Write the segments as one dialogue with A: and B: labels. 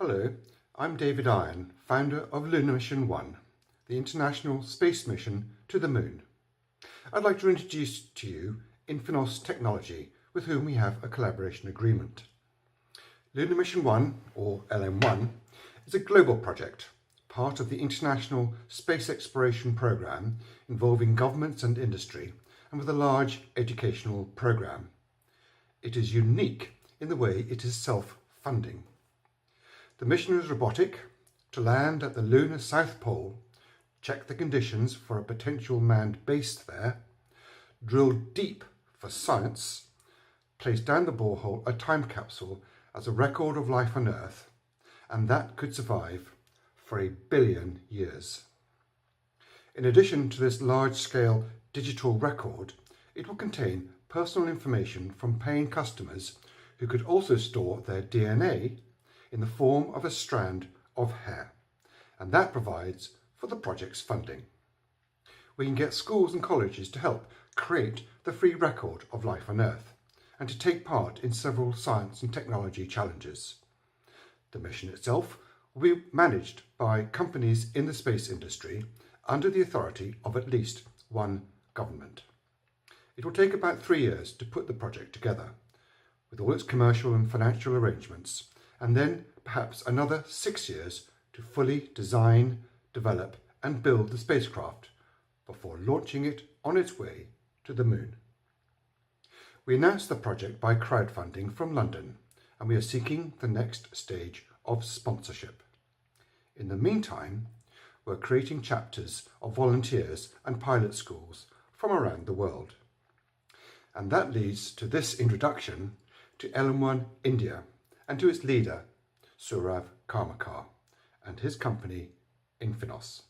A: Hello, I'm David Iron, founder of Lunar Mission 1, the international space mission to the Moon. I'd like to introduce to you INFINOS Technology, with whom we have a collaboration agreement. Lunar Mission 1, or LM1, is a global project, part of the international space exploration program involving governments and industry, and with a large educational program. It is unique in the way it is self-funding. The mission is robotic, to land at the lunar South Pole, check the conditions for a potential manned base there, drill deep for science, place down the borehole a time capsule as a record of life on Earth, and that could survive for 1 billion years. In addition to this large-scale digital record, it will contain personal information from paying customers who could also store their DNA in the form of a strand of hair, and that provides for the project's funding. We can get schools and colleges to help create the free record of life on Earth and to take part in several science and technology challenges. The mission itself will be managed by companies in the space industry under the authority of at least one government. It will take about 3 years to put the project together, with all its commercial and financial arrangements, and then perhaps another 6 years to fully design, develop and build the spacecraft before launching it on its way to the Moon. We announced the project by crowdfunding from London, and we are seeking the next stage of sponsorship. In the meantime, we're creating chapters of volunteers and pilot schools from around the world. And that leads to this introduction to LM1 India and to its leader, Saurav Karmakar, and his company, INFINOS.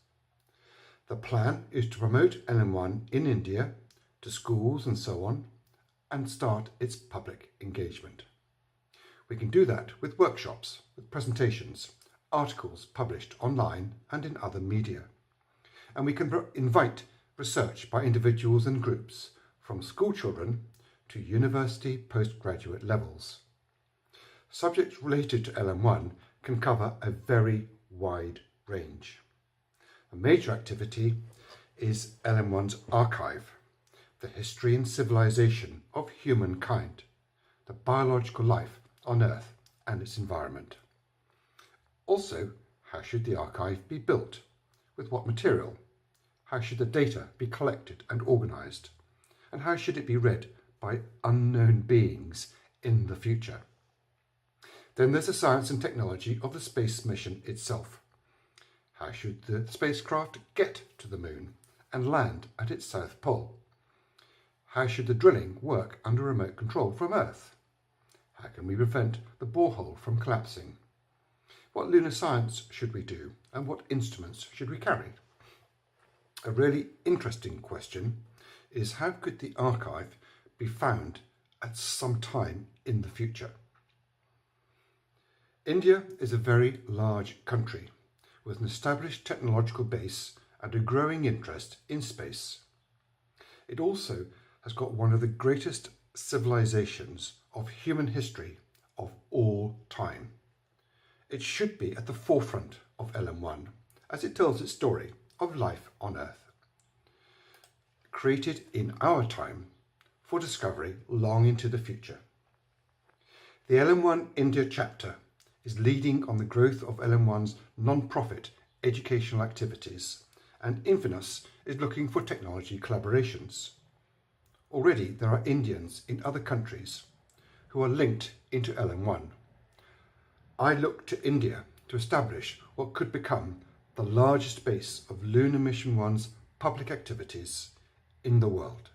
A: The plan is to promote LM1 in India to schools and so on, and start its public engagement. We can do that with workshops, with presentations, articles published online and in other media. And we can invite research by individuals and groups, from school children to university postgraduate levels. Subjects related to LM1 can cover a very wide range. A major activity is LM1's archive, the history and civilization of humankind, the biological life on Earth and its environment. Also, how should the archive be built? With what material? How should the data be collected and organised? And how should it be read by unknown beings in the future? Then there's the science and technology of the space mission itself. How should the spacecraft get to the Moon and land at its South Pole? How should the drilling work under remote control from Earth? How can we prevent the borehole from collapsing? What lunar science should we do, and what instruments should we carry? A really interesting question is, how could the archive be found at some time in the future? India is a very large country with an established technological base and a growing interest in space. It also has got one of the greatest civilizations of human history of all time. It should be at the forefront of LM1 as it tells its story of life on Earth, created in our time for discovery long into the future. The LM1 India chapter is leading on the growth of LM1's non-profit educational activities, and INFINOS is looking for technology collaborations. Already there are Indians in other countries who are linked into LM1. I look to India to establish what could become the largest base of Lunar Mission 1's public activities in the world.